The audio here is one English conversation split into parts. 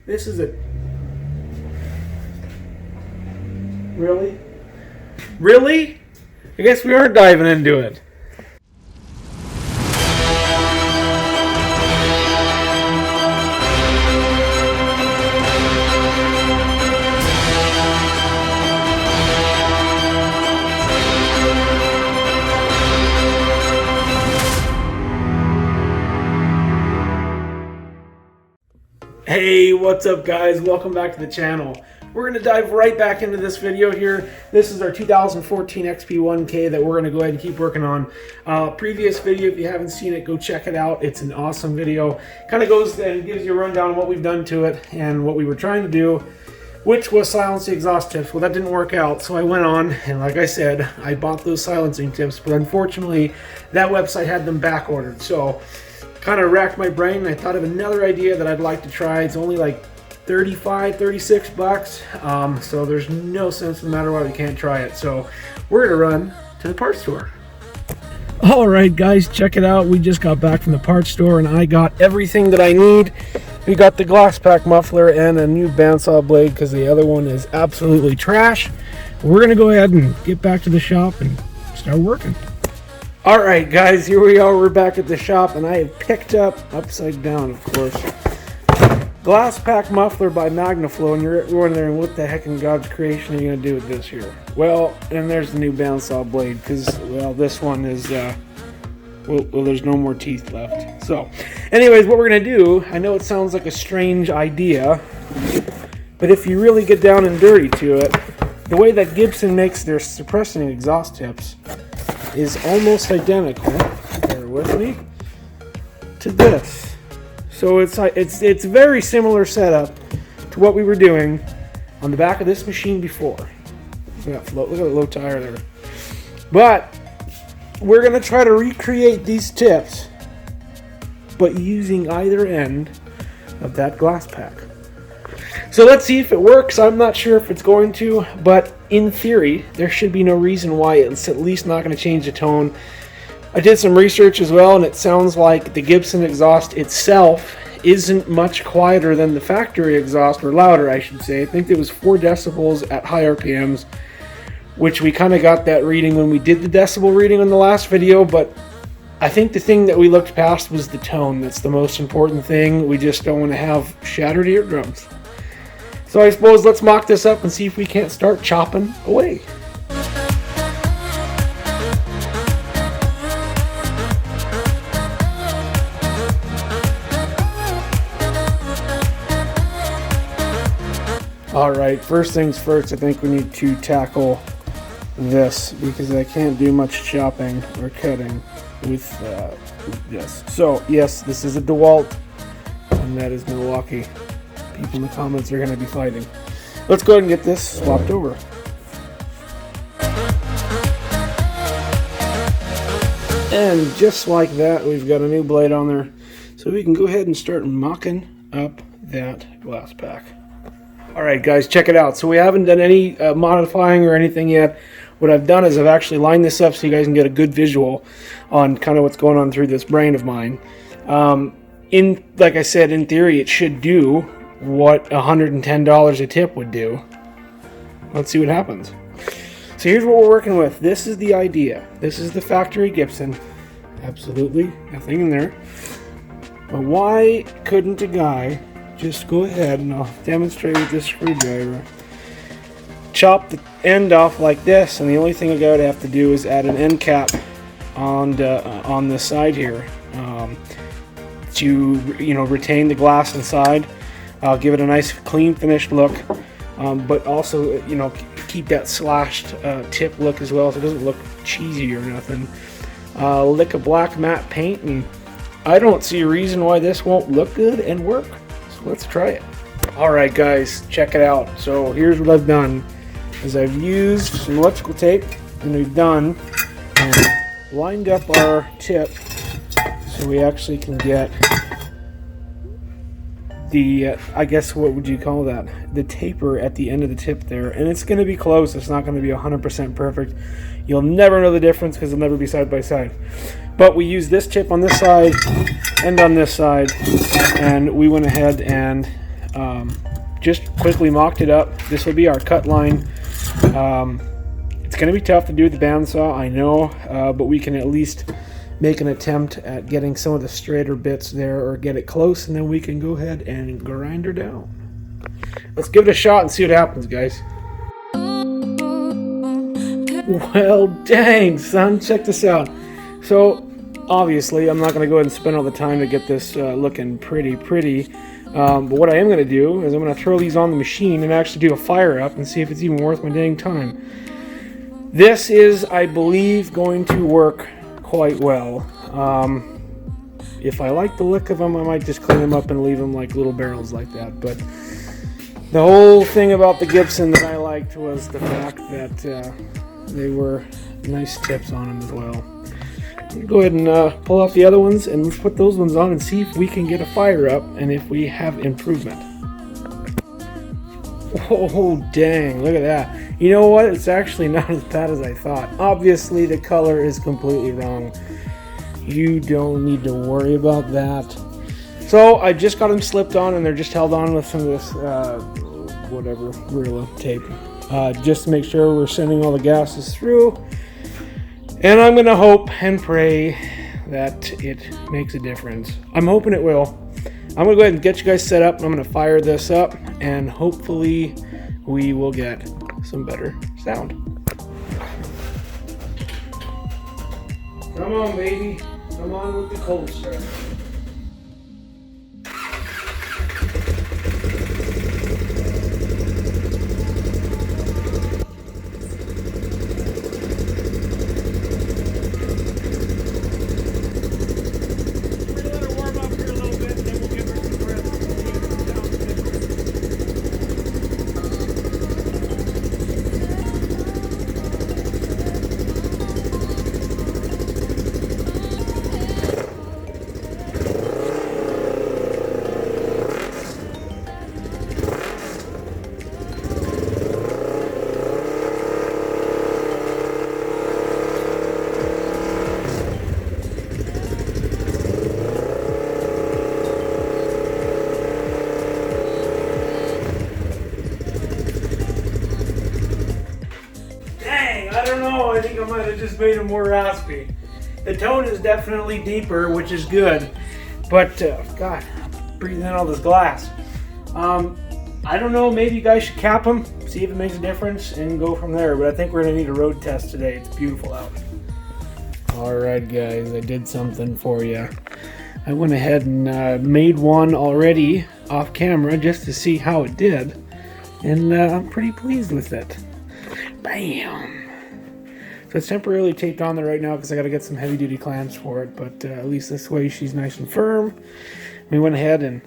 This is a... Really? Really? I guess we aren't diving into it. Hey, what's up guys? Welcome back to the channel. We're going to dive right back into this video here. This is our 2014 XP1K that we're going to go ahead and keep working on. Previous video, if you haven't seen it, go check it out. It's an awesome video. Kind of goes and gives you a rundown on what we've done to it and what we were trying to do, which was silence the exhaust tips. Well, that didn't work out, so I went on and like I said, I bought those silencing tips, but unfortunately that website had them back ordered. So kind of racked my brain and I thought of another idea that I'd like to try. It's only like 36 bucks, so there's no sense no matter why we can't try it. So we're gonna run to the parts store. All right guys, check it out. We just got back from the parts store and I got everything that I need. We got the Glasspack muffler and a new bandsaw blade because the other one is absolutely trash. We're gonna go ahead and get back to the shop and start working. All right guys, here we are. We're back at the shop and I have picked up, upside down of course, Glasspack muffler by Magnaflow, and you're wondering what the heck in God's creation are you going to do with this here? Well, and there's the new bandsaw blade, because, well, this one is, well, there's no more teeth left. So, anyways, what we're going to do, I know it sounds like a strange idea, but if you really get down and dirty to it, the way that Gibson makes their suppressing exhaust tips is almost identical, bear with me, to this. So it's very similar setup to what we were doing on the back of this machine before. Look at the low tire there. But we're going to try to recreate these tips, but using either end of that Glasspack. So let's see if it works. I'm not sure if it's going to, but in theory, there should be no reason why it's at least not going to change the tone. I did some research as well, and it sounds like the Gibson exhaust itself isn't much quieter than the factory exhaust, or louder I should say. I think it was 4 decibels at high RPMs, which we kind of got that reading when we did the decibel reading on the last video, but I think the thing that we looked past was the tone. That's the most important thing. We just don't want to have shattered eardrums. So I suppose let's mock this up and see if we can't start chopping away. Alright, first things first, I think we need to tackle this because I can't do much chopping or cutting with this. So, yes, this is a DeWalt, and that is Milwaukee. People in the comments are going to be fighting. Let's go ahead and get this swapped over. And just like that, we've got a new blade on there. So we can go ahead and start mocking up that Glasspack. Alright guys, check it out. So we haven't done any modifying or anything yet. What I've done is I've actually lined this up so you guys can get a good visual on kind of what's going on through this brain of mine. Like I said, in theory it should do what $110 a tip would do. Let's see what happens. So here's what we're working with. This is the idea. This is the factory Gibson. Absolutely nothing in there. But why couldn't a guy just go ahead, and I'll demonstrate with this screwdriver, chop the end off like this, and the only thing I would have to do is add an end cap on the side here to retain the glass inside. I'll give it a nice clean finished look, but also keep that slashed tip look as well, so it doesn't look cheesy or nothing. Lick a black matte paint, and I don't see a reason why this won't look good and work. Let's try it. Alright guys, check it out. So here's what I've done is I've used some electrical tape, and we've done and lined up our tip so we actually can get the I guess what would you call that, the taper at the end of the tip there, and it's going to be close. It's not going to be 100% perfect. You'll never know the difference because it'll never be side by side. But we use this tip on this side and on this side, and we went ahead and Just quickly mocked it up. This will be our cut line. It's going to be tough to do with the bandsaw, I know, but we can at least make an attempt at getting some of the straighter bits there, or get it close, and then we can go ahead and grind her down. Let's give it a shot and see what happens, guys. Well, dang, son, check this out. So, obviously, I'm not going to go ahead and spend all the time to get this looking pretty. But what I am going to do is I'm going to throw these on the machine and actually do a fire up and see if it's even worth my dang time. This is, I believe, going to work quite well. If I like the look of them, I might just clean them up and leave them like little barrels like that. But the whole thing about the Gibson that I liked was the fact that they were nice tips on them as well. Go ahead and pull off the other ones, and let's put those ones on and see if we can get a fire up and if we have improvement. Oh, dang, look at that. You know what? It's actually not as bad as I thought. Obviously, the color is completely wrong. You don't need to worry about that. So, I just got them slipped on, and they're just held on with some of this, whatever, Gorilla tape. Just to make sure we're sending all the gases through. And I'm going to hope and pray that it makes a difference. I'm hoping it will. I'm going to go ahead and get you guys set up. I'm going to fire this up, and hopefully we will get some better sound. Come on, baby. Come on with the cold start. I think I might have just made them more raspy. The tone is definitely deeper, which is good, but God, breathing in all this glass. I don't know, maybe you guys should cap them, see if it makes a difference, and go from there, but I think we're going to need a road test today. It's beautiful out. Alright guys, I did something for you. I went ahead and made one already off camera just to see how it did, and I'm pretty pleased with it. Bam! So it's temporarily taped on there right now because I got to get some heavy duty clamps for it, but at least this way she's nice and firm. We went ahead and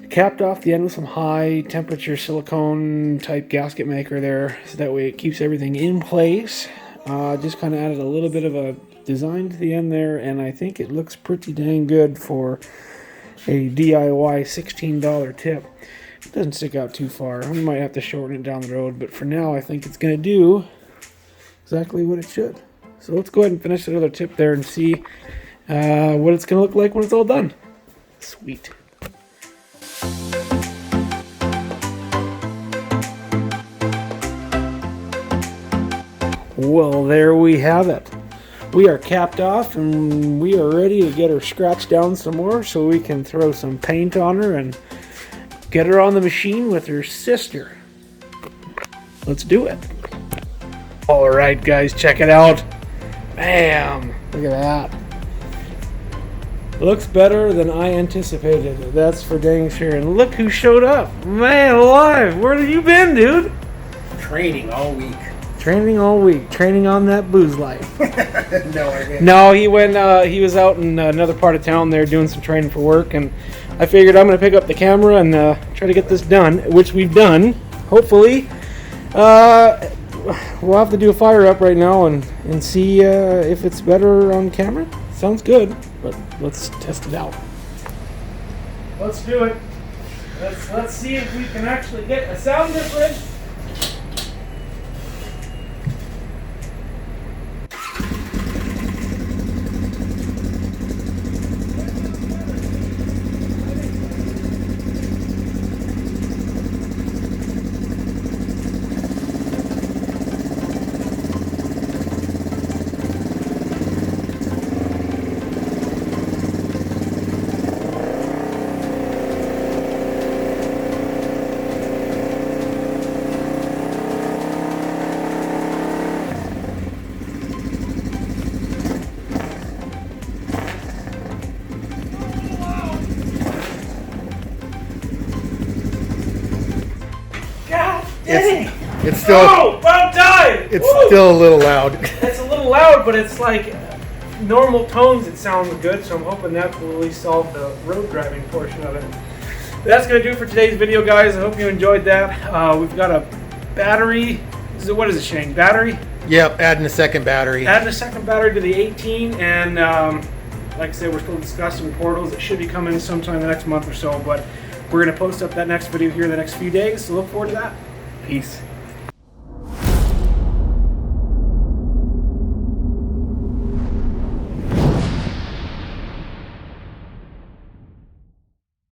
capped off the end with some high temperature silicone type gasket maker there, so that way it keeps everything in place. Just kind of added a little bit of a design to the end there, and I think it looks pretty dang good for a DIY $16 tip. It doesn't stick out too far. We might have to shorten it down the road, but for now I think it's going to do exactly what it should. So let's go ahead and finish another tip there and see what it's going to look like when it's all done. Sweet. Well, there we have it. We are capped off and we are ready to get her scratched down some more so we can throw some paint on her and get her on the machine with her sister. Let's do it. Alright guys, check it out. Bam! Look at that. Looks better than I anticipated. That's for dang sure. And look who showed up. Man alive, where have you been, dude? Training all week. Training all week. Training on that booze life. No, I didn't. No, he he was out in another part of town there doing some training for work, and I figured I'm going to pick up the camera and try to get this done, which we've done, hopefully. We'll have to do a fire up right now and see if it's better on camera. Sounds good, but let's test it out. Let's do it. Let's see if we can actually get a sound difference. It's still. Oh, about time! It's Woo! still a little loud. It's a little loud, but it's like normal tones. It sounds good, so I'm hoping that will really solve the road driving portion of it. That's gonna do it for today's video, guys. I hope you enjoyed that. We've got a battery. What is it, Shane? Battery? Yep, adding a second battery. Adding a second battery to the 18, and like I said, we're still discussing portals. It should be coming sometime in the next month or so, but we're gonna post up that next video here in the next few days, so look forward to that. Peace.